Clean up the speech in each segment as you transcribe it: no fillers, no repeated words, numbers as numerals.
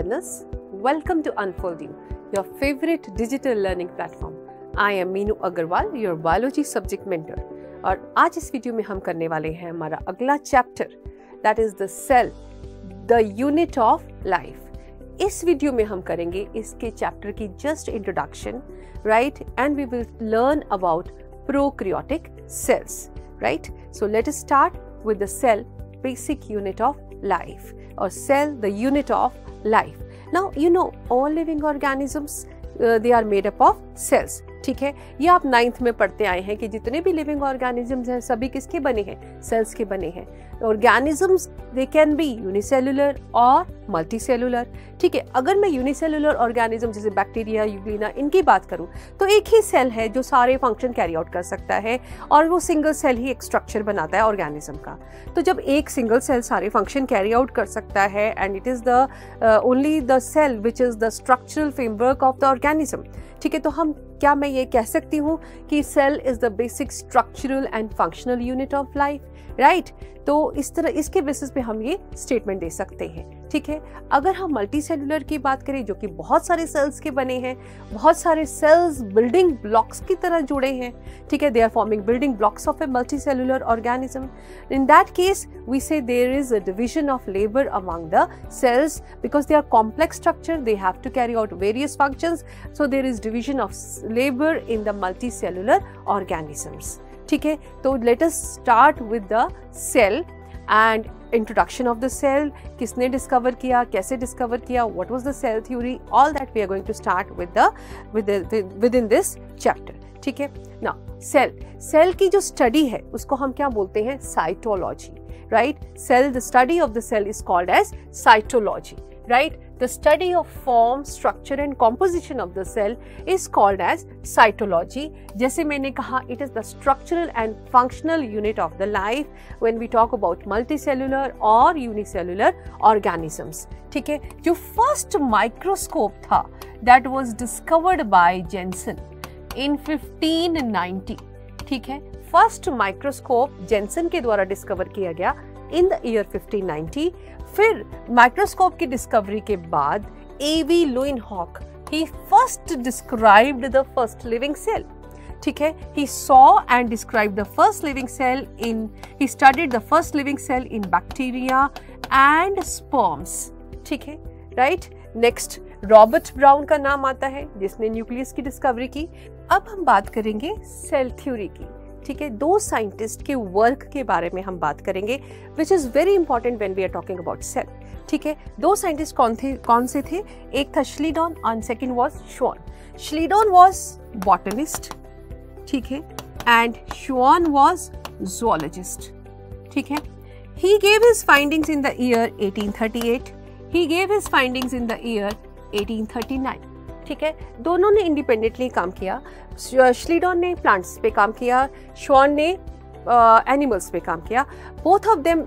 learners, welcome to Unfold You, your favorite digital learning platform. I am Meenu Agarwal, your biology subject mentor. और आज इस video में हम करने वाले हैं हमारा अगला chapter, that is the cell, the unit of life. इस वीडियो में हम करेंगे इसके चैप्टर की just introduction, right, and we will learn about prokaryotic cells, right. So let us start with the cell, basic unit of life, or cell, the unit of life. Now you know all living organisms they are made up of cells. ठीक है, ये आप 9th में पढ़ते आए हैं कि जितने भी लिविंग ऑर्गेनिजम्स हैं सभी किसके बने हैं? सेल्स के बने हैं। Organisms they can B unicellular और मल्टीसेलुलर। ठीक है, अगर मैं यूनिसेलुलर ऑर्गेनिज्म जैसे बैक्टीरिया, यूग्लिना, इनकी बात करूं तो एक ही सेल है जो सारे फंक्शन कैरी आउट कर सकता है और वो सिंगल सेल ही एक स्ट्रक्चर बनाता है ऑर्गेनिज्म का। तो जब एक सिंगल सेल सारे फंक्शन कैरी आउट कर सकता है and it is the only the cell which is the structural framework of the organism, ठीक है, तो हम क्या मैं ये कह सकती हूँ कि cell is the basic structural and functional unit of life, right. तो इस तरह इसके बेसिस पे हम ये स्टेटमेंट दे सकते हैं। ठीक है, अगर हम मल्टी सेलुलर की बात करें जो कि बहुत सारे सेल्स के बने हैं, बहुत सारे सेल्स बिल्डिंग ब्लॉक्स की तरह जुड़े हैं, ठीक है, they are forming building blocks of a multi cellular organism. In that case we say there is a division of labour among the cells because they are complex structure, they have to carry out various functions, so there is division of labour in the multi cellular organisms. ठीक है, तो let us start with the cell and introduction of the cell, किसने discover किया, कैसे discover किया, what was the cell theory, all that we are going to start with in this chapter. ठीक है, now cell की जो study है उसको हम क्या बोलते हैं? Cytology, right. Cell, the study of the cell is called as cytology, right? The study of form, structure and composition of the cell is called as cytology. जैसे मैंने कहा, it is the structural and functional unit of the life when we talk about multicellular or unicellular organisms. ठीक है, जो first microscope था that was discovered by Jensen in 1590. ठीक है, first microscope Jensen के द्वारा डिस्कवर किया गया इन द ईयर 1590। फिर माइक्रोस्कोप की डिस्कवरी के बाद A V Leeuwenhoek he first described the first living cell. ठीक है, he saw and described the first living cell in, he studied the first living cell in bacteria and sperms. ठीक है, right. Next Robert brown का नाम आता है जिसने nucleus की डिस्कवरी की। अब हम बात करेंगे सेल थ्योरी की। ठीक है, दो साइंटिस्ट के वर्क के बारे में हम बात करेंगे which is very important when we are talking about cell. ठीक है, दो साइंटिस्ट कौन से थे? एक था श्लीडॉन और सेकंड वाज श्वान। श्लीडॉन वाज बॉटनिस्ट, ठीक है, एंड श्वान वाज ज़ूलॉजिस्ट। ठीक है, he gave his findings in the year 1838, he gave his findings in the year 1839। ठीक है, दोनों ने इंडिपेंडेंटली काम किया। श्लीडॉन ने प्लांट्स पे काम किया, श्वान ने एनिमल्स पे काम किया। Both of them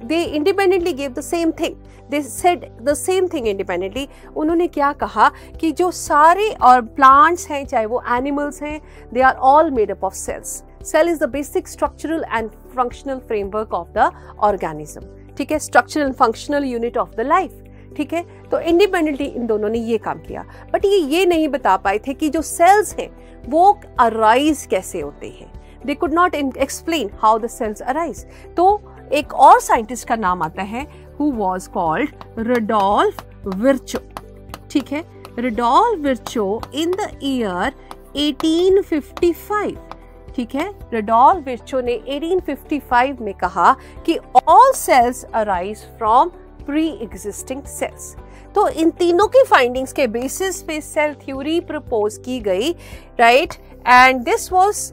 they independently give the same thing, they said the same thing independently. उन्होंने क्या कहा कि जो सारे और प्लांट्स हैं चाहे वो एनिमल्स हैं, they are all made up of cells. Cell is the basic structural and functional framework of the organism. ठीक है, structural and functional unit of the life. ठीक है, तो इंडिपेंडेंटली इन दोनों ने ये काम किया, बट ये नहीं बता पाए थे कि जो सेल्स हैं वो अराइज कैसे होते हैं। They could not explain how the cells arise. तो एक और साइंटिस्ट का नाम आता है who was called Rudolf Virchow. ठीक है, Rudolf Virchow in the year 1855। ठीक है, रुडोल्फ विर्चो ने 1855 में कहा कि all cells arise from pre existing cells. तो इन तीनों की फाइंडिंग्स के बेसिस पे सेल थ्योरी प्रपोज की गई, right, and this was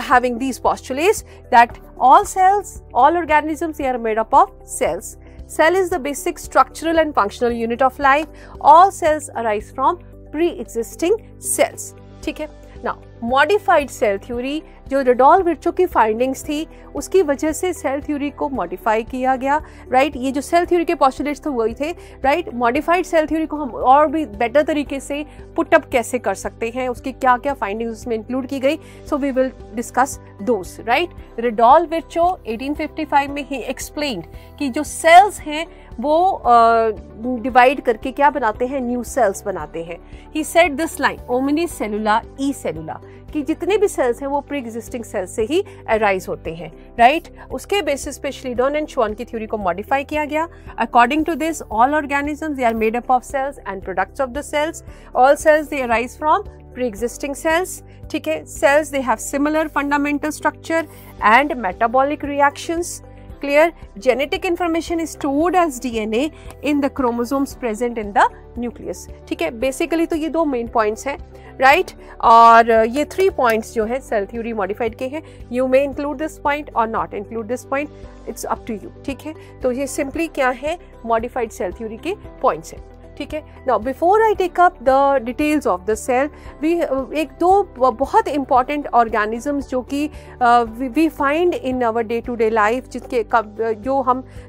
having these postulates that all cells, all organisms, they are made up of cells. Cell is the basic structural and functional unit of life. All cells arise from pre-existing cells. ठीक है, now modified cell theory, जो रेडॉल्फ Virchow की findings थी उसकी वजह से cell theory को modify किया गया, राइट। ये जो सेल थ्योरी के पोस्टुलेट्स थे वही थे, राइट। मॉडिफाइड सेल थ्योरी को हम और भी बेटर तरीके से पुट अप कैसे कर सकते हैं, उसकी क्या क्या फाइंडिंग्स उसमें इंक्लूड की गई, so we will discuss those, right. Rudolf Virchow 1855 में ही एक्सप्लेन्ड कि जो सेल्स हैं वो डिवाइड करके क्या बनाते हैं, न्यू सेल्स बनाते हैं। He said this line, omnis cellula e cellula, कि जितने भी सेल्स हैं वो प्री एग्जिस्टिंग सेल्स से ही अराइज होते हैं, राइट। उसके बेसिस पे श्लीडन एंड श्वान की थ्योरी को मॉडिफाई किया गया। According to this all organisms they are made up of cells and products of the cells, all cells they arise from pre existing cells, ठीक है। Cells they have similar fundamental structure and metabolic reactions, clear। genetic information is stored as DNA in the chromosomes present in the nucleus, ठीक है। Basically तो ये दो main points हैं, right. और ये 3 पॉइंट्स जो है सेल थ्योरी मॉडिफाइड के हैं। You may include this point और not include this point, it's up to you, ठीक है। तो ये सिंपली क्या है, मॉडिफाइड सेल थ्योरी के पॉइंट्स हैं, ठीक है। Now before I take up the details of the cell, we एक दो बहुत इंपॉर्टेंट ऑर्गेनिजम्स जो कि we find in our day to day life, जिसके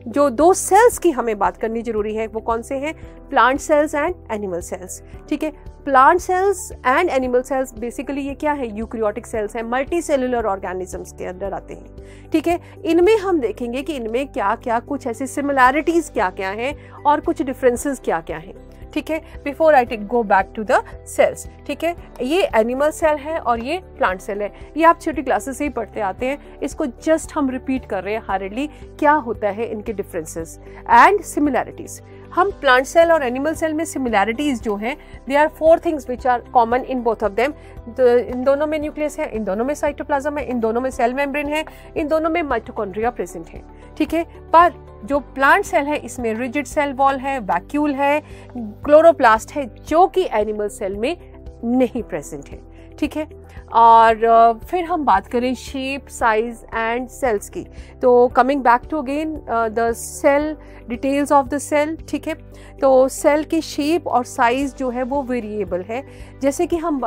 जो दो सेल्स की हमें बात करनी जरूरी है, वो कौन से हैं, plant cells and animal cells, ठीक है। Plant cells and animal cells basically ये क्या है, यूकैरियोटिक सेल्स हैं, मल्टी सेलुलर ऑर्गेनिजम्स के अंदर आते हैं, ठीक है। इनमें हम देखेंगे कि इनमें क्या क्या कुछ ऐसी सिमिलैरिटीज क्या क्या हैं और कुछ डिफरेंसेस क्या क्या हैं, ठीक है। Before I take go back to the cells, ठीक है। ये एनिमल सेल है और ये प्लांट सेल है, ये आप छोटी क्लासेस से ही पढ़ते आते हैं, इसको जस्ट हम रिपीट कर रहे हैं हर्डली, क्या होता है इनके डिफरेंसेस एंड सिमिलैरिटीज। हम प्लांट सेल और एनिमल सेल में सिमिलैरिटीज जो हैं, they are 4 things which are common in both of them. इन दोनों में न्यूक्लियस है, इन दोनों में साइटोप्लाज्म है, इन दोनों में सेल मेम्ब्रेन है, इन दोनों में माइटोकॉन्ड्रिया प्रेजेंट है, ठीक है। पर जो प्लांट सेल है इसमें रिजिड सेल वॉल है, वैक्यूल है, क्लोरोप्लास्ट है, जो कि एनिमल सेल में नहीं प्रेजेंट है, ठीक है। और फिर हम बात करें शेप, साइज एंड सेल्स की, तो coming back to again the cell details of the cell, ठीक है। तो सेल की शेप और साइज जो है वो वेरिएबल है, जैसे कि हम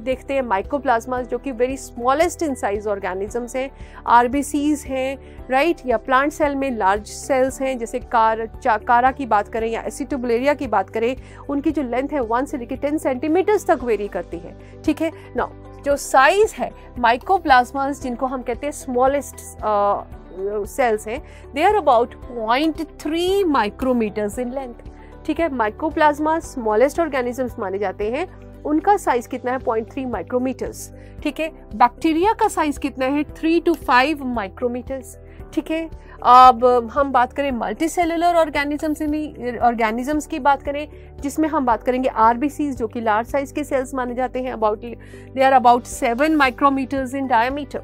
देखते हैं माइकोप्लाज्मा जो कि very smallest in size organisms हैं, आरबीसीज हैं, राइट। या प्लांट सेल में लार्ज सेल्स हैं, जैसे कारा की बात करें या एसिटोबुलेरिया की बात करें, उनकी जो लेंथ है 1 से लेकर 10 सेंटीमीटर्स तक वेरी करती है, ठीक है। नाउ जो साइज है माइकोप्लाज्मास, जिनको हम कहते हैं स्मॉलेस्ट सेल्स हैं, they are about 0.3 micrometers in length, ठीक है। माइकोप्लाज्मा स्मॉलेस्ट ऑर्गेनिजम्स माने जाते हैं, उनका साइज कितना है 0.3 माइक्रोमीटर्स, ठीक है। बैक्टीरिया का साइज कितना है 3 to 5 माइक्रोमीटर्स, ठीक है। अब हम बात करें मल्टी सेलुलर ऑर्गेनिजम्स की बात करें, जिसमें हम बात करेंगे आरबीसीज जो कि लार्ज साइज के सेल्स माने जाते हैं, they are about 7 micrometers in diameter,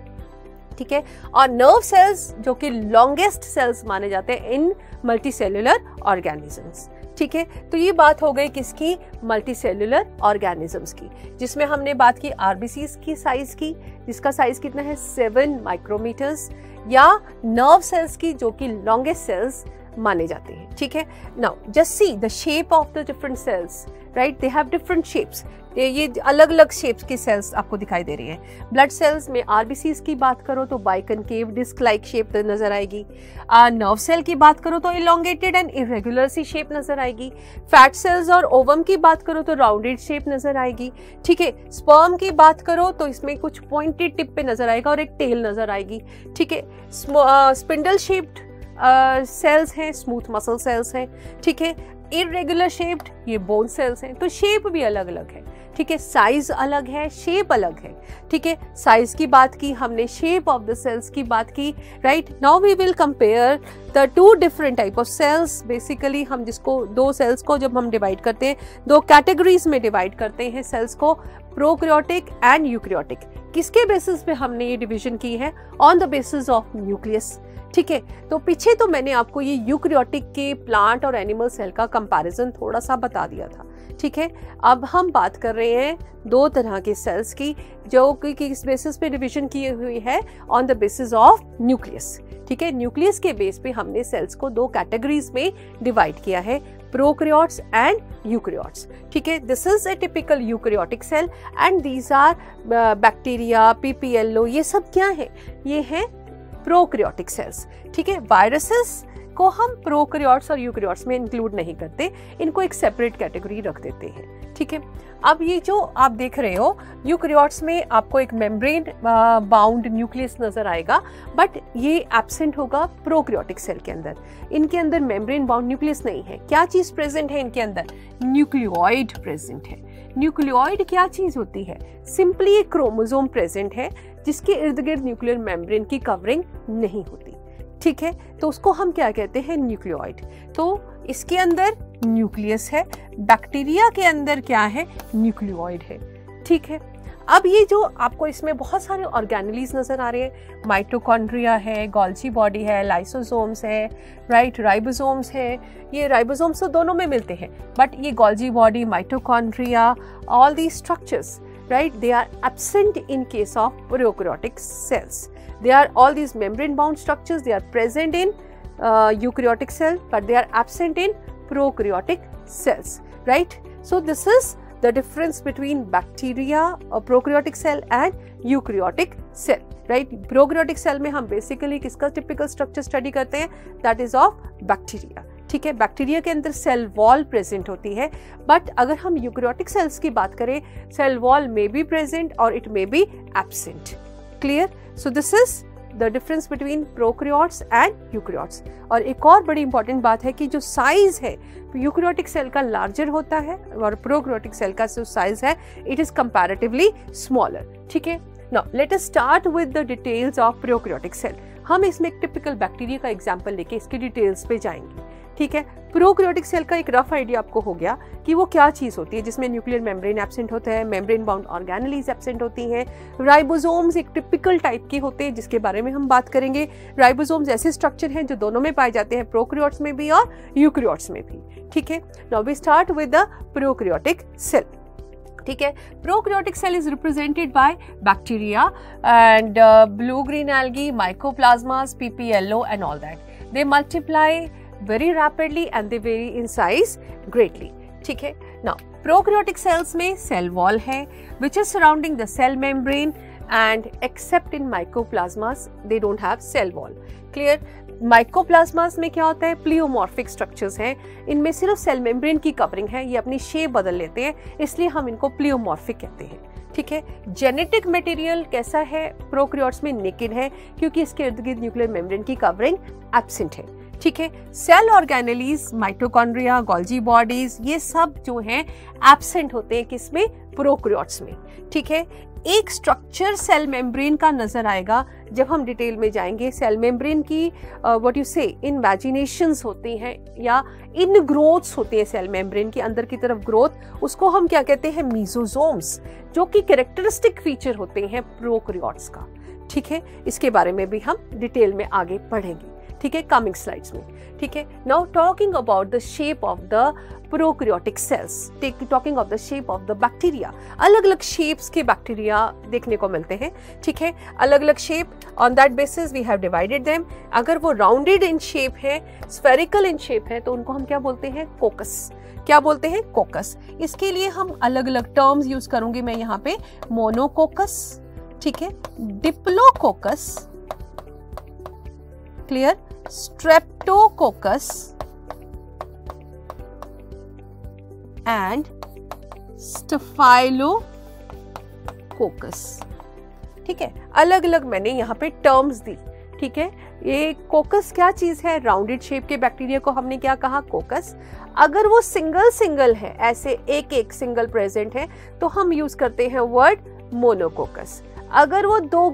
ठीक है। और नर्व सेल्स जो कि लॉन्गेस्ट सेल्स माने जाते हैं इन मल्टी सेलुलर ऑर्गेनिजम्स, ठीक है। तो ये बात हो गई किसकी, मल्टी सेलुलर ऑर्गेनिजम्स की, जिसमें हमने बात की आरबीसीज की साइज की, जिसका साइज कितना है 7 माइक्रोमीटर्स, या नर्व सेल्स की जो कि लॉन्गेस्ट सेल्स माने जाते हैं, ठीक है। Now just see the shape of the different cells, right, they have different shapes, ये अलग अलग शेप्स की सेल्स आपको दिखाई दे रही हैं। ब्लड सेल्स में आरबीसीज की बात करो तो बाइकनकेव डिस्क लाइक शेप नजर आएगी, नर्व सेल की बात करो तो elongated and irregular C shape नजर आएगी, फैट सेल्स और ओवम की बात करो तो राउंडेड शेप नजर आएगी, ठीक है। स्पर्म की बात करो तो इसमें कुछ पॉइंटेड टिप पे नजर आएगा और एक टेल नजर आएगी, ठीक है। स्पिंडल शेप्ड सेल्स हैं, स्मूथ मसल सेल्स हैं, ठीक है। इरेगुलर शेप्ड ये बोन सेल्स हैं, तो शेप भी अलग अलग है, ठीक है। साइज अलग है, शेप अलग है, ठीक है। साइज की बात की हमने, शेप ऑफ द सेल्स की बात की, right. Now we will compare the 2 different type of cells. Basically हम जिसको 2 सेल्स को जब हम डिवाइड करते हैं, 2 कैटेगरीज में डिवाइड करते हैं सेल्स को, प्रोकैरियोटिक एंड यूकैरियोटिक। किसके बेसिस पे हमने ये डिवीजन की है, on the basis of nucleus, ठीक है। तो पीछे तो मैंने आपको ये यूकैरियोटिक के प्लांट और एनिमल सेल का कंपैरिजन थोड़ा सा बता दिया था, ठीक है। अब हम बात कर रहे हैं 2 तरह के सेल्स की, जो कि किस बेसिस पे डिवीजन की हुई है, on the basis of nucleus, ठीक है। न्यूक्लियस के बेस पे हमने सेल्स को 2 कैटेगरीज में डिवाइड किया है, प्रोकैरियोट्स एंड यूकैरियोट्स। ठीक है, this is a typical eukaryotic cell and these are bacteria, PPLO, ये सब क्या है, ये है प्रोकैरियोटिक सेल्स। ठीक है, वायरसेस को हम प्रोकैरियोट्स और यूकैरियोट्स में इंक्लूड नहीं करते, इनको एक सेपरेट कैटेगरी रख देते हैं। ठीक है, अब ये जो आप देख रहे हो यूकैरियोट्स में आपको एक मेम्ब्रेन बाउंड न्यूक्लियस नजर आएगा, बट ये एब्सेंट होगा प्रोकैरियोटिक सेल के अंदर। इनके अंदर मेम्ब्रेन बाउंड न्यूक्लियस नहीं है। क्या चीज प्रेजेंट है इनके अंदर? न्यूक्लियोइड प्रेजेंट है। न्यूक्लियोइड क्या चीज होती है? सिंपली एक क्रोमोसोम प्रेजेंट है जिसके इर्द गिर्द न्यूक्लियर मेम्ब्रेन की कवरिंग नहीं होती। ठीक है, तो उसको हम क्या कहते हैं? न्यूक्लियोइड। तो इसके अंदर न्यूक्लियस है, बैक्टीरिया के अंदर क्या है? न्यूक्लियोइड है। ठीक है, अब ये जो आपको इसमें बहुत सारे ऑर्गेनेलीज नजर आ रहे हैं, माइटोकॉन्ड्रिया है, गोल्जी बॉडी है, लाइसोसोम्स है, राइट, राइबोसोम्स है। ये राइबोसोम्स तो दोनों में मिलते हैं, बट ये Golgi body, mitochondria, all these structures, right, they are absent in case of prokaryotic cells. They are all these membrane bound structures, they are present in eukaryotic cell, but they are absent in prokaryotic cells, right? So this is the difference between bacteria or prokaryotic cell and eukaryotic cell, right? Prokaryotic cell में हम basically किसका typical structure study करते हैं? That is of bacteria. ठीक है, bacteria के अंदर cell wall present होती है, बट अगर हम यूकैरियोटिक सेल्स की बात करें, cell wall may be present और it may be absent. Clear? So this is the difference between prokaryotes and eukaryotes. और एक और बड़ी इंपॉर्टेंट बात है कि जो साइज है यूकैरियोटिक सेल का लार्जर होता है और प्रोकैरियोटिक सेल का जो साइज है इट इज कंपैरेटिवली स्मॉलर। ठीक है, now let us start with the details of prokaryotic cell. हम इसमें एक टिपिकल बैक्टीरिया का एग्जांपल लेके इसकी डिटेल्स पे जाएंगे। ठीक है, प्रोकैरियोटिक सेल का एक रफ आइडिया आपको हो गया कि वो क्या चीज होती है, जिसमें न्यूक्लियर मेम्ब्रेन एब्सेंट होता है, मेम्ब्रेन बाउंड ऑर्गेनेलीज एब्सेंट होती हैं, राइबोसोम्स एक टिपिकल टाइप के होते हैं जिसके बारे में हम बात करेंगे। राइबोसोम्स ऐसे स्ट्रक्चर हैं जो दोनों में पाए जाते हैं, प्रोकैरियोट्स में भी और यूकैरियोट्स में भी। ठीक है, now we start with the prokaryotic cell. ठीक है, prokaryotic cell is represented by bacteria and blue green algae, mycoplasmas, PPLO and all that. They multiply very rapidly and they vary in size greatly. ठीक है, now prokaryotic cells में cell wall है which is surrounding the cell membrane and except in mycoplasmas they don't have cell wall. Clear? mycoplasmas में क्या होता है? pleomorphic structures हैं, इनमें सिर्फ cell membrane की कवरिंग है, ये अपनी शेप बदल लेते हैं, इसलिए हम इनको pleomorphic कहते हैं। ठीक है, जेनेटिक मटेरियल कैसा है? प्रोकैरियोट्स में नेकेड है क्योंकि इसके इर्द गिर्द न्यूक्लियर मेम्ब्रेन की कवरिंग एब्सेंट है। ठीक है, cell organelles, mitochondria, Golgi bodies, ये सब जो हैं एब्सेंट होते हैं किसमें? प्रोकैरियोट्स में। ठीक है, एक स्ट्रक्चर सेल मेम्ब्रेन का नजर आएगा जब हम डिटेल में जाएंगे। सेल मेम्ब्रेन की व्हाट यू से इनवैजिनेशंस होती हैं या इन ग्रोथ्स होती है सेल मेम्ब्रेन की अंदर की तरफ ग्रोथ, उसको हम क्या कहते हैं? मीजोसोम्स, जो कि कैरेक्टरिस्टिक फीचर होते हैं प्रोकैरियोट्स का। ठीक है, इसके बारे में भी हम डिटेल में आगे पढ़ेंगे। ठीक है, कमिंग स्लाइड्स में। ठीक है, now talking about the shape of the prokaryotic cells, talking of the shape of the bacteria. अलग अलग शेप्स के बैक्टीरिया देखने को मिलते हैं। ठीक है, अलग अलग shape, on that basis we have divided them. अगर वो राउंडेड इन शेप है, स्फेरिकल इन शेप है, तो उनको हम क्या बोलते हैं? कोकस। क्या बोलते हैं? कोकस। इसके लिए हम अलग अलग टर्म्स यूज करूंगी मैं यहाँ पे। मोनोकोकस, ठीक है, diplococcus, clear, Streptococcus and staphylococcus. ठीक है, अलग अलग मैंने यहाँ पे टर्म्स दी। ठीक है, ये कोकस क्या चीज है? राउंडेड शेप के बैक्टीरिया को हमने क्या कहा? कोकस। अगर वो सिंगल सिंगल है, ऐसे एक एक सिंगल प्रेजेंट है, तो हम यूज करते हैं वर्ड मोनोकोकस। अगर वो दो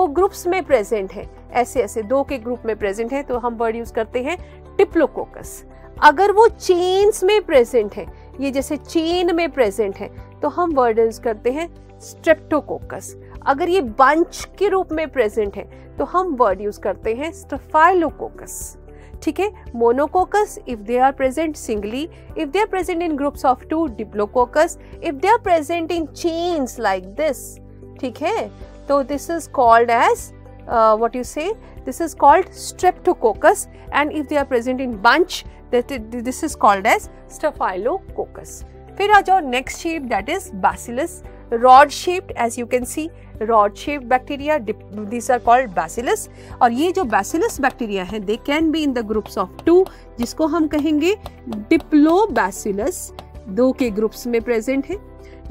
ग्रुप्स में प्रेजेंट है, ऐसे ऐसे दो के ग्रुप में प्रेजेंट है, तो हम वर्ड यूज करते हैं डिप्लोकोकस। अगर वो चेन्स में प्रेजेंट है, ये जैसे चेन में प्रेजेंट है, तो हम वर्ड यूज करते हैं स्ट्रेप्टोकोकस। अगर ये बंच के रूप में प्रेजेंट है, तो हम वर्ड यूज करते हैं स्टेफाइलोकोकस। ठीक है, monococcus if they are present singly, if they are present in groups of 2 diplococcus, if they are present in chains like this, ठीक है, तो this is called as what you say, this is called streptococcus, and if they are present in bunch this is called as staphylococcus. फिर आ जाओ next shape, that is bacillus, rod shaped, as you can see rod shaped bacteria, this are called bacillus. और ये जो bacillus bacteria है they can be in the groups of 2, जिसको हम कहेंगे डिप्लोबैसिलस, 2 के ग्रुप्स में प्रेजेंट है।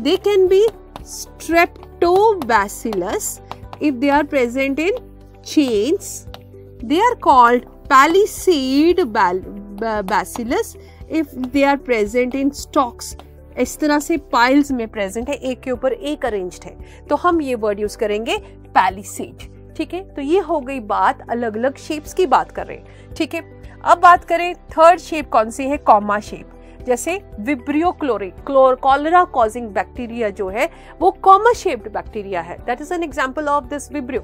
They can be streptobacillus if they are present in chains. They are called palisade bacillus if they are present in stalks. इस तरह से पाइल्स में प्रेजेंट है, एक के ऊपर एक अरेंज्ड है, तो हम ये वर्ड यूज करेंगे पैलिसेड। ठीक है, तो ये हो गई बात, अलग अलग शेप्स की बात कर रहे हैं। ठीक है, अब बात करें थर्ड शेप कौन सी है, कॉमा शेप। जैसे विब्रियो कॉलरा कॉजिंग बैक्टीरिया जो है वो कॉमा शेप्ड बैक्टीरिया है, that is an example of this vibrio,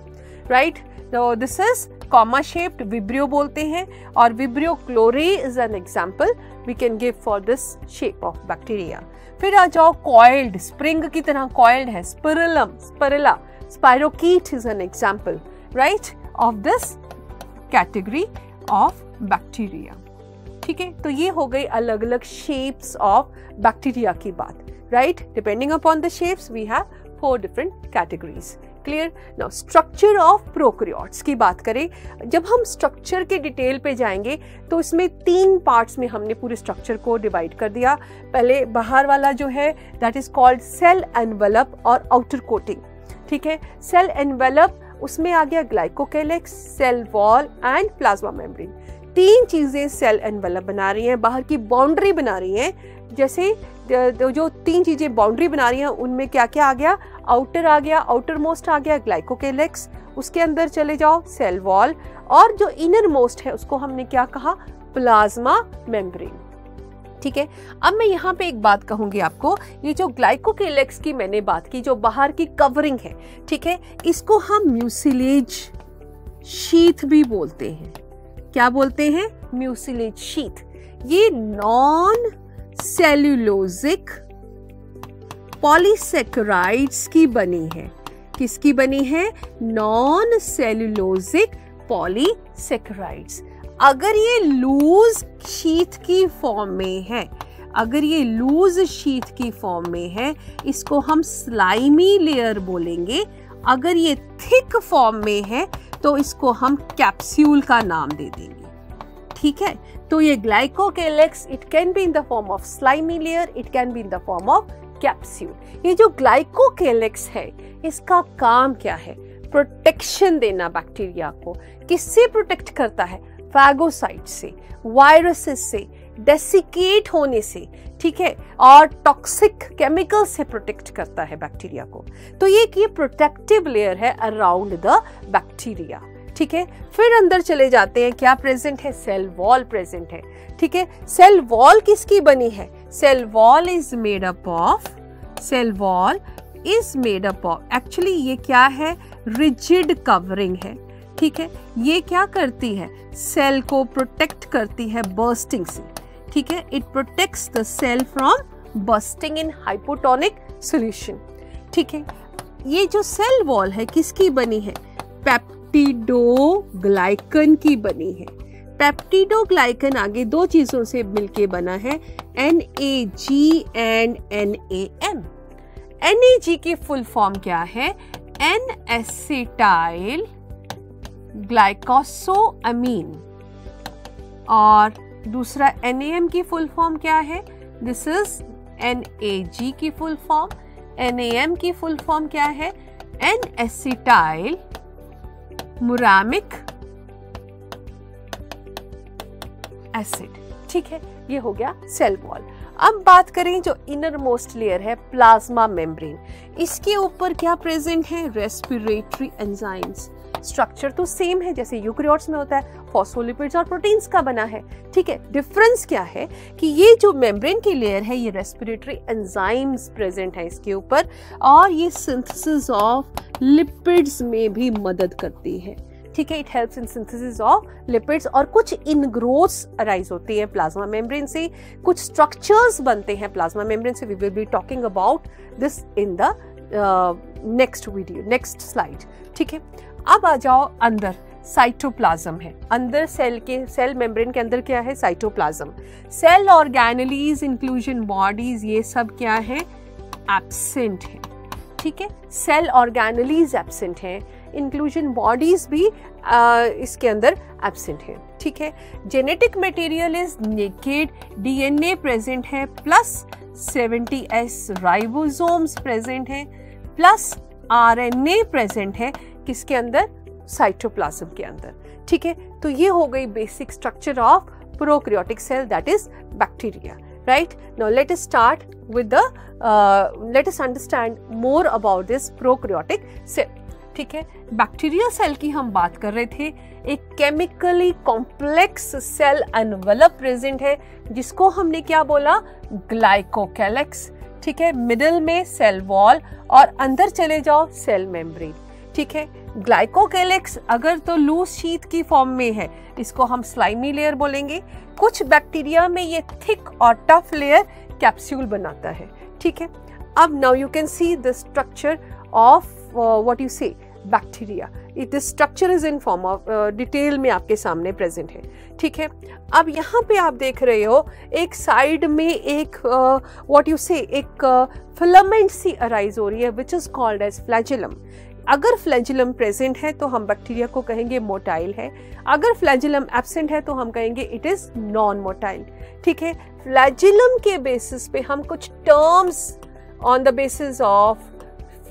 right. तो this is comma shaped vibrio बोलते हैं, और vibrio cholerae is an example we can give for this shape of bacteria. फिर आ जाओ कॉइल्ड, स्प्रिंग की तरह कॉइल्ड है, spirillum, spirilla, spirochete is an example, right, of this category of bacteria. ठीक है, तो ये हो गई अलग अलग शेप्स ऑफ बैक्टीरिया की बात, right. Depending upon the shapes we have 4 different categories. Clear. Now structure of prokaryotes की बात करें, जब हम स्ट्रक्चर के डिटेल पे जाएंगे तो इसमें 3 पार्ट्स में हमने पूरे स्ट्रक्चर को डिवाइड कर दिया। पहले बाहर वाला जो है that is called cell envelope और आउटर कोटिंग। ठीक है, सेल एनवेलप, उसमें आ गया glycocalyx, cell wall and plasma membrane. 3 चीजें सेल एनवेलप बना रही हैं, बाहर की बाउंड्री बना रही हैं। जैसे जो 3 चीजें बाउंड्री बना रही हैं उनमें क्या क्या आ गया, आउटर आ गया, आउटर मोस्ट आ गया ग्लाइकोकेलेक्स, उसके अंदर चले जाओ सेल वॉल, और जो इनर मोस्ट है उसको हमने क्या कहा, प्लाज्मा मेम्ब्रेन। ठीक है, अब मैं यहाँ पे एक बात कहूंगी आपको, ये जो ग्लाइकोकेलेक्स की मैंने बात की, जो बाहर की कवरिंग है, ठीक है, इसको हम म्यूसिलेज शीथ भी बोलते हैं। क्या बोलते हैं, म्यूसिलेज शीथ। ये नॉन सेल्यूलोजिक पॉलीसेकेराइड्स की बनी है। किसकी बनी है, नॉन सेल्यूलोजिक पॉलीसेकेराइड्स। अगर ये लूज शीथ की फॉर्म में है, अगर ये लूज शीथ की फॉर्म में है, इसको हम स्लाइमी लेयर बोलेंगे। अगर ये थिक फॉर्म में है तो इसको हम कैप्सूल का नाम दे देंगे। ठीक है, तो ये glycocalyx, it can be in the form of slimy layer, it can be in the form of capsule. ये जो ग्लाइकोकेलेक्स है, इसका काम क्या है, प्रोटेक्शन देना बैक्टीरिया को। किससे प्रोटेक्ट करता है, फैगोसाइट से, वायरसेस से, डेसिकेट होने से, ठीक है, और टॉक्सिक केमिकल से प्रोटेक्ट करता है बैक्टीरिया को। तो ये प्रोटेक्टिव लेयर है अराउंड द बैक्टीरिया। ठीक है, फिर अंदर चले जाते हैं, क्या प्रेजेंट है, सेल वॉल प्रेजेंट है। ठीक है, सेल वॉल किसकी बनी है, cell wall is made up of, cell wall is made up of, actually ये क्या है, रिजिड कवरिंग है। ठीक है, ये क्या करती है, सेल को प्रोटेक्ट करती है बर्स्टिंग से। ठीक है, it protects the cell from bursting in hypotonic solution. ठीक है, ये जो सेल वॉल है किसकी बनी है, पेप्टिडोग्लाइकन की बनी है। पेप्टिडोग्लाइकन आगे 2 चीजों से मिलके बना है, NAG एंड NAM। NAG की फुल फॉर्म क्या है, N-एसिटाइल ग्लाइकोसोअमीन, और दूसरा NAM की फुल फॉर्म क्या है, दिस इज NAG की फुल फॉर्म। NAM की फुल फॉर्म क्या है, N-एसिटाइल मुरामिक एसिड। ठीक है, ये हो गया सेल वॉल। अब बात करें जो इनर मोस्ट लेयर है, प्लाज्मा मेम्ब्रेन, इसके ऊपर क्या प्रेजेंट है, रेस्पिरेटरी एंजाइम्स। स्ट्रक्चर तो सेम है जैसे यूकैरियोट्स में होता है, फॉस्फोलिपिड्स और प्रोटीन्स का बना है। ठीक है, डिफरेंस क्या है कि ये जो मेम्ब्रेन की लेयर है, ये रेस्पिरेटरी एंजाइम्स प्रेजेंट है इसके ऊपर, और ये सिंथेसिस ऑफ लिपिड्स में भी मदद करती है। ठीक है, it helps in synthesis of lipids, और कुछ इनग्रोथ्स अराइज होती है प्लाज्मा मेम्ब्रेन से, कुछ स्ट्रक्चर्स बनते हैं प्लाज्मा मेम्ब्रेन से। We will be talking about this in the next video, next slide. ठीक है, अब आ जाओ अंदर, साइटोप्लाज्म है। अंदर सेल मेम्ब्रेन के अंदर क्या है? Cytoplasm. Cell organelles, inclusion bodies, ये सब क्या है? एब्सेंट है। ठीक है, सेल ऑर्गेनेलीज एब्सेंट है, इंक्लूजन बॉडीज भी इसके अंदर एब्सेंट है। ठीक है, genetic material is naked, DNA present है, प्लस 70S राइबोसोम्स प्रेजेंट है, प्लस आरएनए प्रेजेंट है किसके अंदर? साइटोप्लाज्म के अंदर। ठीक है, तो ये हो गई basic structure of prokaryotic cell, that is bacteria. Right, now let us start with the let us understand more about this prokaryotic cell। ठीक है, बैक्टीरिया सेल की हम बात कर रहे थे। एक chemically complex cell envelope present है जिसको हमने क्या बोला? ग्लाइकोकैलिक्स। ठीक है, मिडिल में सेल वॉल और अंदर चले जाओ सेल मेम्ब्रेन। ठीक है, ग्लाइकोकैलिक्स अगर तो लूज शीट की फॉर्म में है, इसको हम स्लाइमी लेयर बोलेंगे। कुछ बैक्टीरिया में ये थिक और टफ लेयर कैप्सूल बनाता है। ठीक है, अब now you can see the structure of what you say bacteria. This structure is in form of detail में आपके सामने प्रेजेंट है। ठीक है, अब यहाँ पे आप देख रहे हो एक साइड में एक व्हाट यू से एक फिलामेंट सी अराइज हो रही है which is called as flagellum. अगर फ्लैजिलम प्रेजेंट है तो हम बैक्टीरिया को कहेंगे मोटाइल है, अगर फ्लैजिलम एब्सेंट है तो हम कहेंगे इट इज नॉन मोटाइल। ठीक है, फ्लैजिलम के बेसिस पे हम कुछ terms on the basis of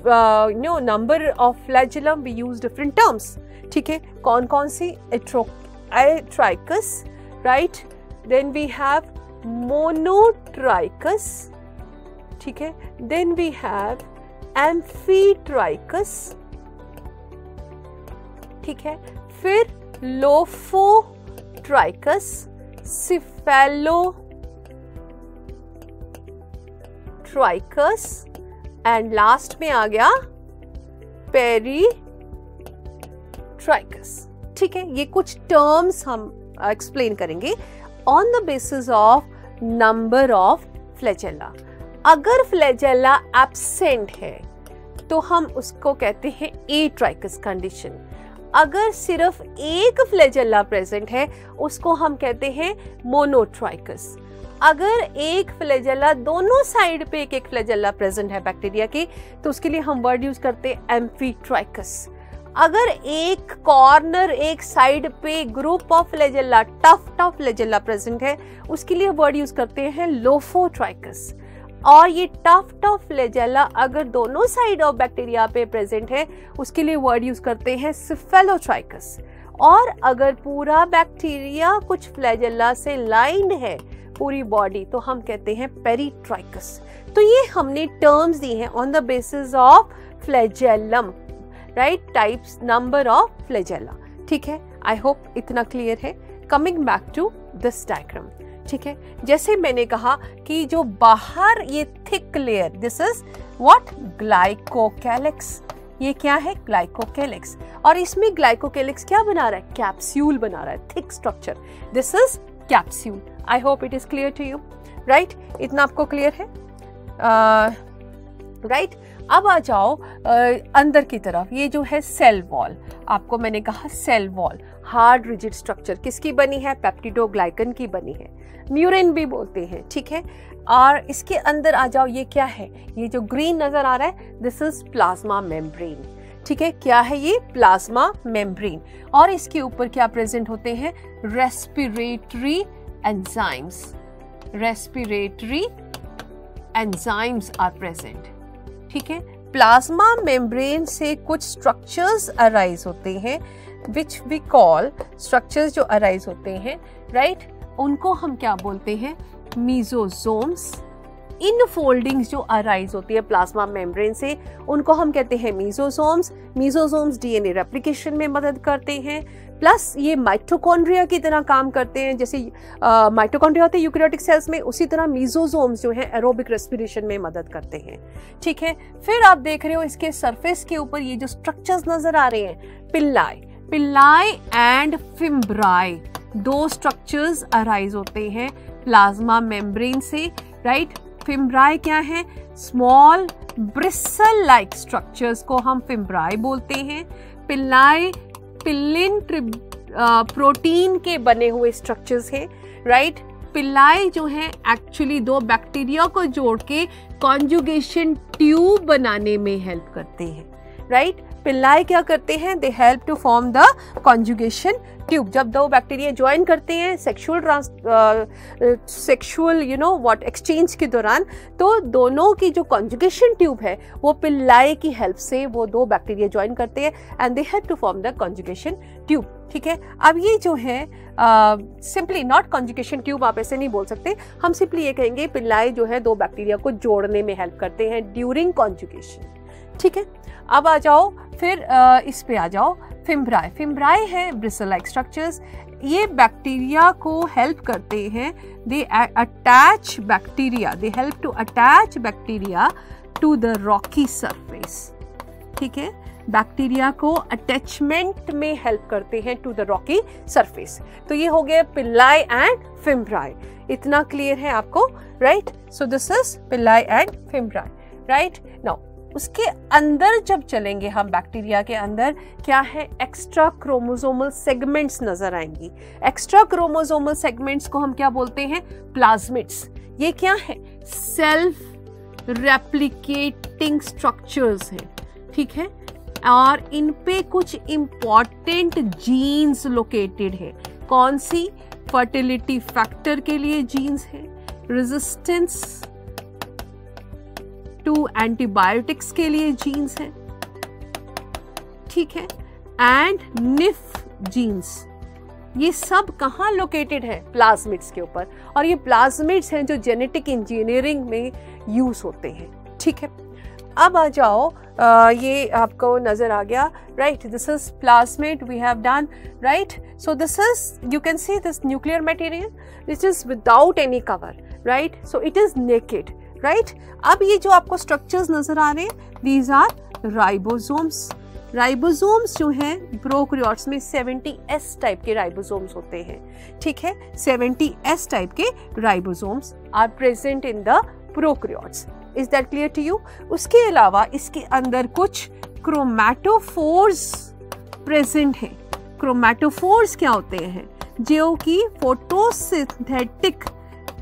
number of flagellum we use different terms. ठीक है, कौन कौन सी? Atrichous, right, then we have monotrichous. ठीक है, देन वी हैव एम्फीट्राइकस। ठीक है, फिर लोफोट्राइकस, सिफेलोट्राइकस एंड लास्ट में आ गया पेरीट्राइकस। ठीक है, ये कुछ टर्म्स हम एक्सप्लेन करेंगे on the basis of number of flagella. अगर फ्लैजेला एब्सेंट है तो हम उसको कहते हैं एट्राइकस कंडीशन। अगर सिर्फ एक फ्लैजेला प्रेजेंट है उसको हम कहते हैं मोनोट्राइकस। अगर एक फ्लैजेला दोनों साइड पे एक एक फ्लैजेला प्रेजेंट है बैक्टीरिया की तो उसके लिए हम वर्ड यूज करते हैं एम्फीट्राइकस। अगर एक कॉर्नर एक साइड पे group of flagella tough flagella present है उसके लिए वर्ड यूज करते हैं लोफोट्राइकस। और ये टफ फ्लैजेला अगर दोनों साइड ऑफ बैक्टीरिया पे प्रेजेंट है उसके लिए वर्ड यूज करते हैं सिफेलोट्राइकस। और अगर पूरा बैक्टीरिया कुछ फ्लैजेला से लाइंड है पूरी बॉडी तो हम कहते हैं पेरीट्राइकस। तो ये हमने टर्म्स दी हैं on the basis of flagellum, right, types, number of flagella. ठीक है, आई होप इतना क्लियर है। Coming back to this diagram. ठीक है, जैसे मैंने कहा कि जो बाहर ये thick layer, this is what? Glycocalyx. ये क्या है? ग्लाइकोकैलिक्स। और इसमें ग्लाइकोकैलिक्स क्या बना रहा है? कैप्सूल बना रहा है, thick structure. This is capsule. I hope it is clear to you, right? इतना आपको क्लियर है, राइट? अब आ जाओ अंदर की तरफ। ये जो है सेल वॉल, आपको मैंने कहा cell wall hard rigid structure किसकी बनी है? पेप्टिडोग्लाइकन की बनी है, म्यूरिन भी बोलते हैं। ठीक है, और इसके अंदर आ जाओ, ये क्या है? ये जो ग्रीन नजर आ रहा है दिस इज प्लाज्मा मेम्ब्रेन। ठीक है, क्या है ये? Plasma membrane. और इसके ऊपर क्या प्रेजेंट होते हैं? Respiratory enzymes. Respiratory enzymes are present. ठीक है, प्लाज्मा मेम्ब्रेन से कुछ स्ट्रक्चर्स अराइज होते हैं विच वी कॉल, स्ट्रक्चर्स जो अराइज होते हैं, राइट, उनको हम क्या बोलते हैं? मीजोसोम्स। इन फोल्डिंग्स जो अराइज होती है प्लाज्मा मेम्ब्रेन से उनको हम कहते हैं मीजोसोम्स। मीजोसोम्स डीएनए रेप्लिकेशन में मदद करते हैं, प्लस ये माइटोकॉन्ड्रिया की तरह काम करते हैं। जैसे माइटोकॉन्ड्रिया होते हैं यूकैरियोटिक सेल्स में, उसी तरह मीजोसोम्स जो हैं एरोबिक रेस्पिरेशन में मदद करते हैं। ठीक है, फिर आप देख रहे हो इसके सरफेस के ऊपर ये जो स्ट्रक्चर्स नजर आ रहे हैं, पिल्लाई एंड फिम्ब्राई, दो स्ट्रक्चर्स अराइज होते हैं प्लाज्मा मेम्ब्रेन से, राइट? फिम्ब्राई क्या है? स्मॉल ब्रिसल लाइक स्ट्रक्चर्स को हम फिम्ब्राई बोलते हैं। पिल्लाई पिलिन प्रोटीन के बने हुए स्ट्रक्चर्स हैं, राइट। पिल्लाई जो है एक्चुअली दो बैक्टीरिया को जोड़ के कॉन्जुगेशन ट्यूब बनाने में हेल्प करते हैं, राइट। पिल्लाई क्या करते हैं, they help to form the conjugation tube. जब दो बैक्टीरिया ज्वाइन करते हैं सेक्सुअल एक्सचेंज के दौरान, तो दोनों की जो कॉन्जुगेशन ट्यूब है वो पिल्लाई की हेल्प से वो दो बैक्टीरिया ज्वाइन करते हैं and they help to form the conjugation tube, ठीक है। अब ये जो है सिंपली नॉट कॉन्जुगेशन ट्यूब, आप ऐसे नहीं बोल सकते, हम सिंपली ये कहेंगे पिल्लाई जो है दो बैक्टीरिया को जोड़ने में हेल्प करते हैं ड्यूरिंग कॉन्जुगेशन, ठीक है। अब आ जाओ फिर इस पे आ जाओ, फिम्ब्राई। फिम्ब्राई है ब्रिसल लाइक स्ट्रक्चर्स, ये बैक्टीरिया को हेल्प करते हैं, they attach bacteria, they help to attach bacteria to the rocky surface, ठीक है। बैक्टीरिया को अटैचमेंट में हेल्प करते हैं टू द रॉकी सरफेस। तो ये हो गया पिल्लाई एंड फिम्ब्राई, इतना क्लियर है आपको, right. So this is pili and fimbriae, right. Now उसके अंदर जब चलेंगे हम, बैक्टीरिया के अंदर क्या है, एक्स्ट्रा क्रोमोसोमल सेगमेंट्स नजर आएंगी। एक्स्ट्रा क्रोमोसोमल सेगमेंट्स को हम क्या बोलते हैं, प्लाज्मिड्स। ये क्या है, सेल्फ रेप्लिकेटिंग स्ट्रक्चर्स हैं, ठीक है। और इन पे कुछ इंपॉर्टेंट जीन्स लोकेटेड है। कौन सी, फर्टिलिटी फैक्टर के लिए जीन्स है, रेजिस्टेंस टू एंटीबायोटिक्स के लिए जीन्स हैं, ठीक है, एंड निफ जीन्स। ये सब कहाँ लोकेटेड है, प्लाज्मिड्स के ऊपर, और ये प्लाज्मिड्स हैं जो जेनेटिक इंजीनियरिंग में यूज होते हैं, ठीक है। अब आ जाओ, ये आपको नजर आ गया, right. This is plasmid we have done, right. So this is, you can see this nuclear material which is without any cover, right. So it is naked, right. अब ये जो आपको स्ट्रक्चर्स नजर आ रहे हैं, दीज आर राइबोसोम्स। राइबोसोम्स जो हैं prokaryotes में 70S टाइप के राइबोसोम्स होते हैं, ठीक है। 70S टाइप के ribosomes are present in the prokaryotes. Is that clear to you? उसके अलावा इसके अंदर कुछ क्रोमैटोफोर्स प्रेजेंट हैं। क्रोमैटोफोर्स क्या होते हैं, जो कि फोटोसिंथेटिक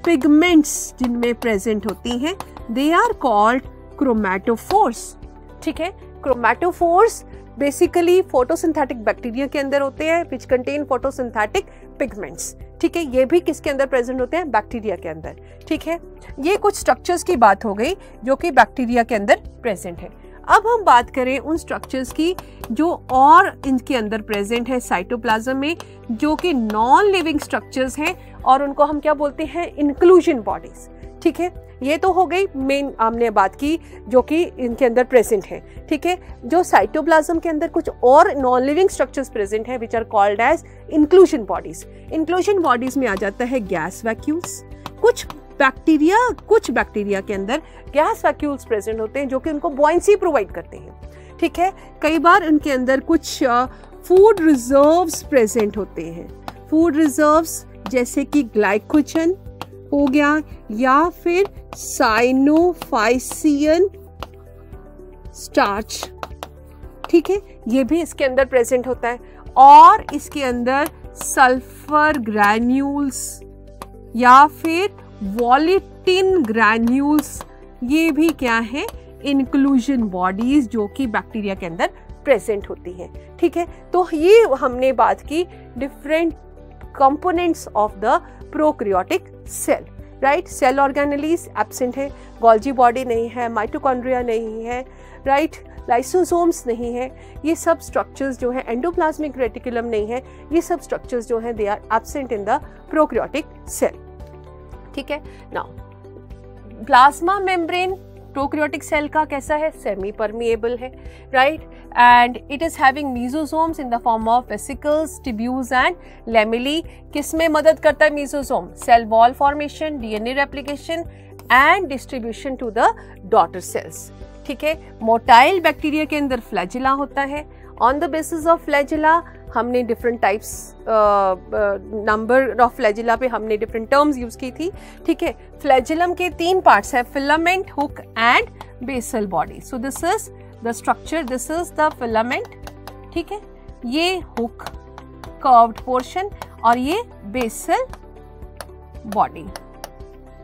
पिगमेंट्स जिनमें प्रेजेंट होती हैं, दे आर कॉल्ड क्रोमैटोफोर्स, ठीक है। क्रोमैटोफोर्स बेसिकली फोटोसिंथेटिक बैक्टीरिया के अंदर होते हैं विच कंटेन फोटोसिंथेटिक पिगमेंट्स, ठीक है। ये भी किसके अंदर प्रेजेंट होते हैं, बैक्टीरिया के अंदर, ठीक है। ये कुछ स्ट्रक्चर्स की बात हो गई जो कि बैक्टीरिया के अंदर प्रेजेंट है। अब हम बात करें उन स्ट्रक्चर्स की जो और इनके अंदर प्रेजेंट है साइटोप्लाज्म में, जो कि नॉन लिविंग स्ट्रक्चर्स हैं, और उनको हम क्या बोलते हैं, इंक्लूजन बॉडीज, ठीक है। ये तो हो गई मेन हमने बात की जो कि इनके अंदर प्रेजेंट है, ठीक है। जो साइटोप्लाज्म के अंदर कुछ और नॉन लिविंग स्ट्रक्चर्स प्रेजेंट है which are called as inclusion bodies. Inclusion bodies में आ जाता है गैस वैक्यूल्स। कुछ बैक्टीरिया के अंदर गैस वैक्यूल्स प्रेजेंट होते हैं जो कि उनको बॉयंसी प्रोवाइड करते हैं, ठीक है। कई बार उनके अंदर कुछ फूड रिजर्व्स प्रेजेंट होते हैं। फूड रिजर्व्स जैसे कि ग्लाइकोजन हो गया या फिर साइनोफाइसियन स्टार्च, ठीक है, ये भी इसके अंदर प्रेजेंट होता है। और इसके अंदर सल्फर ग्रैन्यूल्स या फिर वॉलेटिन ग्रैन्यूल्स, ये भी क्या है, इंक्लूजन बॉडीज जो कि बैक्टीरिया के अंदर प्रेजेंट होती हैं, ठीक है। तो ये हमने बात की different components of the prokaryotic cell, right. Cell organelles absent है, गोल्जी बॉडी नहीं है, माइटोकॉन्ड्रिया नहीं है, राइट, लाइसोसोम्स नहीं है। ये सब स्ट्रक्चर्स जो है, एंडोप्लाज्मिक रेटिकुलम नहीं है, ये सब स्ट्रक्चर्स जो हैं they are absent in the prokaryotic cell, ठीक है। Now plasma membrane prokaryotic cell का कैसा है, सेमी परमिएबल है, right, and it is having mesosomes in the form of vesicles, tubules and lamellae. किस में मदद करता है mesosome, cell wall formation, DNA replication and distribution to the daughter cells, ठीक है। मोटाइल बैक्टीरिया के अंदर फ्लैजिला होता है। On the basis of flagella हमने different types, number of flagella पे हमने डिफरेंट टर्म्स यूज की थी, ठीक है। फ्लैजिलम के 3 पार्ट्स है, filament, hook and basal body. So this is the structure, this is the filament, ठीक है। ये हुक कर्व्ड पोर्शन और ये basal body.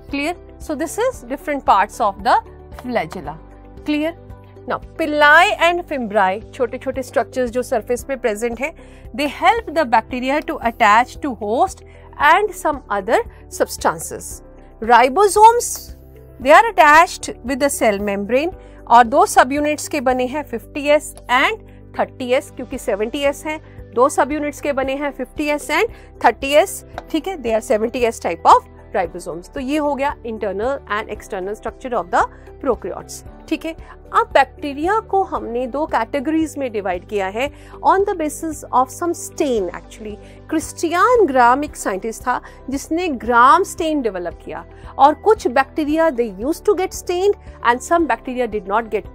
Clear? So this is different parts of the flagella. Clear? Now pili and fimbriae, छोटे छोटे structures जो surface पे present है, they help the bacteria to attach to host and some other substances. Ribosomes, they are attached with the cell membrane और दो सब units के बने हैं 50S एंड 30S, क्योंकि 70S हैं, दो सब यूनिट्स के बने हैं 50S एंड 30S। ठीक है, they are 70S type of ribosomes. तो ये हो गया internal and external structure of the prokaryotes. ठीक है, अब बैक्टीरिया को हमने दो कैटेगरीज में डिवाइड किया है on the basis of some stain. Actually Christian Gram एक साइंटिस्ट था जिसने ग्राम स्टेन डेवलप किया, और कुछ bacteria they used to get stained and some bacteria did not get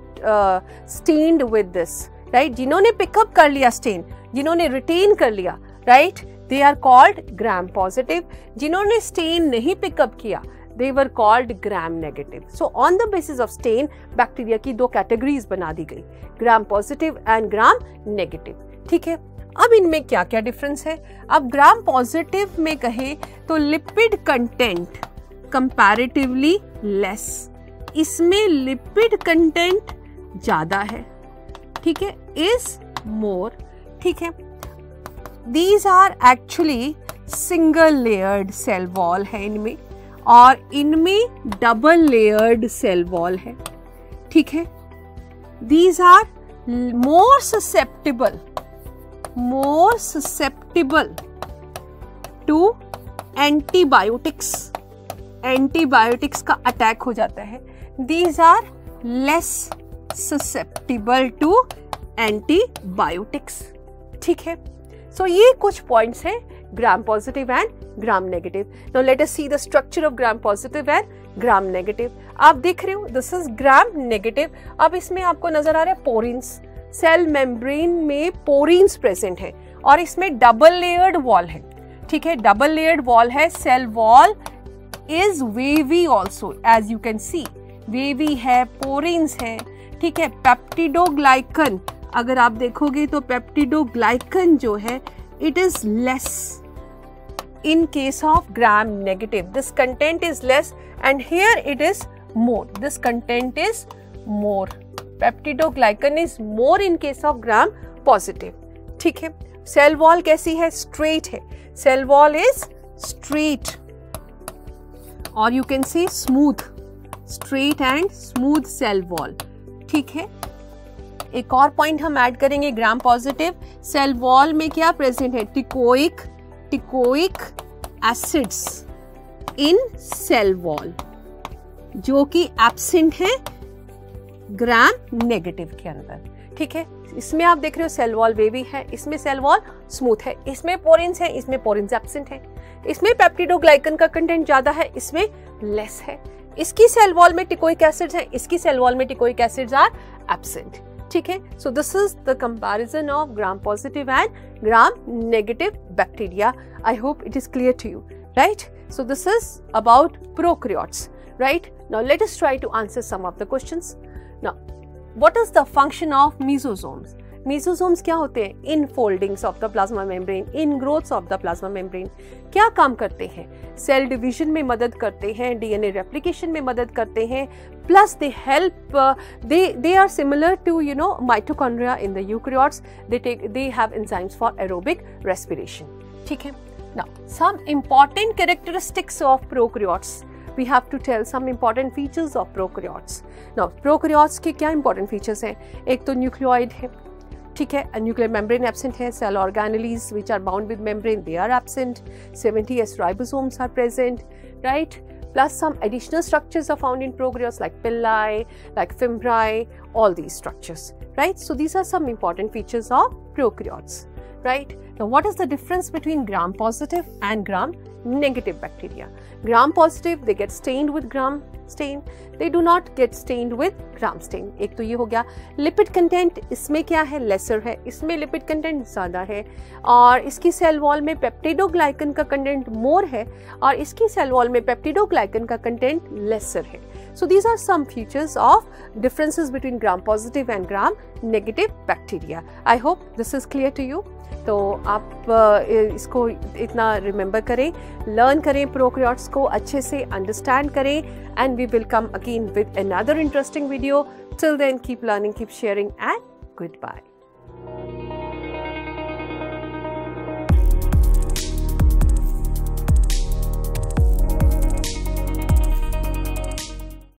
stained with this, right. जिन्होंने पिकअप कर लिया स्टेन, जिन्होंने रिटेन कर लिया, right, they are called gram positive. जिन्होंने stain नहीं पिकअप किया, they were called gram negative. So on the basis of stain, bacteria की दो कैटेगरीज बना दी गई, gram positive and gram negative. ठीक है, अब इनमें क्या क्या डिफरेंस है? अब ग्राम पॉजिटिव में कहे तो लिपिड कंटेंट कंपैरेटिवली लेस, इसमें लिपिड कंटेंट ज्यादा है। ठीक है, इज मोर। ठीक है, These are actually single layered cell wall है इनमें, और इनमें double layered cell wall है। ठीक है, These are more susceptible to antibiotics, antibiotics का अटैक हो जाता है। These are less susceptible to antibiotics। ठीक है, सो ये कुछ पॉइंट्स हैं ग्राम positive and gram negative. Now let us C the structure of gram positive and gram negative. आप देख रहे हो, दिस इज ग्राम नेगेटिव। अब इसमें आपको नजर आ रहा है पोरिन्स, सेल मेम्ब्रेन में पोरिन्स प्रेजेंट है और इसमें डबल लेयर्ड वॉल है। ठीक है, डबल लेयर्ड वॉल है, cell wall is wavy also, as you can see, wavy है, पोरिन्स है। ठीक है, पेप्टिडोग्लाइकन, अगर आप देखोगे तो पेप्टिडोग्लाइकन जो है it is less in case of gram negative, this content is less and here it is more, this content is more, peptidoglycan is more in case of gram positive. ठीक है, cell wall कैसी है? Straight है, cell wall is straight और you can see smooth, straight and smooth cell wall. ठीक है, एक और पॉइंट हम ऐड करेंगे, ग्राम पॉजिटिव सेल वॉल में क्या प्रेजेंट है? टिकोइक एसिड्स इन सेल वॉल, जो कि एब्सेंट है ग्राम नेगेटिव के अंदर। ठीक है, इसमें आप देख रहे हो सेल वॉल वेवी है, इसमें सेल वॉल स्मूथ है, इसमें पोरिन्स है, इसमें पोरिन्स एब्सेंट है, इसमें पेप्टिडोग्लाइकन का कंटेंट ज्यादा है, इसमें लेस है। इसकी सेल वॉल में टिकोइक एसिड्स हैं, इसकी सेल वॉल में टिकोइक एसिड्स आर एब्सेंट। ठीक है, so this is the comparison of gram positive and gram negative bacteria. I hope it is clear to you, right? So this is about prokaryotes, right? Now let us try to answer some of the questions. Now what is the function of mesosomes? Mesosomes क्या होते हैं? Infoldings of the plasma membrane, in growths of the plasma membrane. क्या काम करते हैं? Cell division में मदद करते हैं, डीएनए रेप्लिकेशन में मदद करते हैं, plus they help, they are similar to mitochondria in the eukaryotes. They have enzymes for aerobic respiration. ठीक है, now some important characteristics of prokaryotes. We have to tell some important features of prokaryotes. Now prokaryotes के क्या important features हैं? एक तो nucleoid है, ठीक है, न्यूक्लियर मेम्ब्रेन एब्सेंट है, cell organelles which are bound with membrane they are absent, 70S ribosomes are present, right? Plus some additional structures are found in prokaryotes like pili, like fimbriae, all these structures, right? So these are some important features of prokaryotes, right? Now what is the difference between gram positive and gram negative bacteria? Gram positive, they get stained with gram stain, they do not get stained with gram stain. एक तो ये हो गया। Lipid content इसमें क्या है? Laser है, इसमें लिपिड कंटेंट ज़्यादा है, और इसकी सेल वॉल में पेप्टिडोग्लाइकन का कंटेंट मोर है और इसकी सेल वॉल में पेप्टिडोग्लाइकन का कंटेंट लेसर है। So these are some features of differences between gram positive and gram negative bacteria. I hope this is clear to you. तो आप इसको इतना रिमेंबर करें, लर्न करें, प्रोकैरियोट्स को अच्छे से अंडरस्टैंड करें, and we will come again with another interesting video. Till then, keep learning, keep sharing, and goodbye.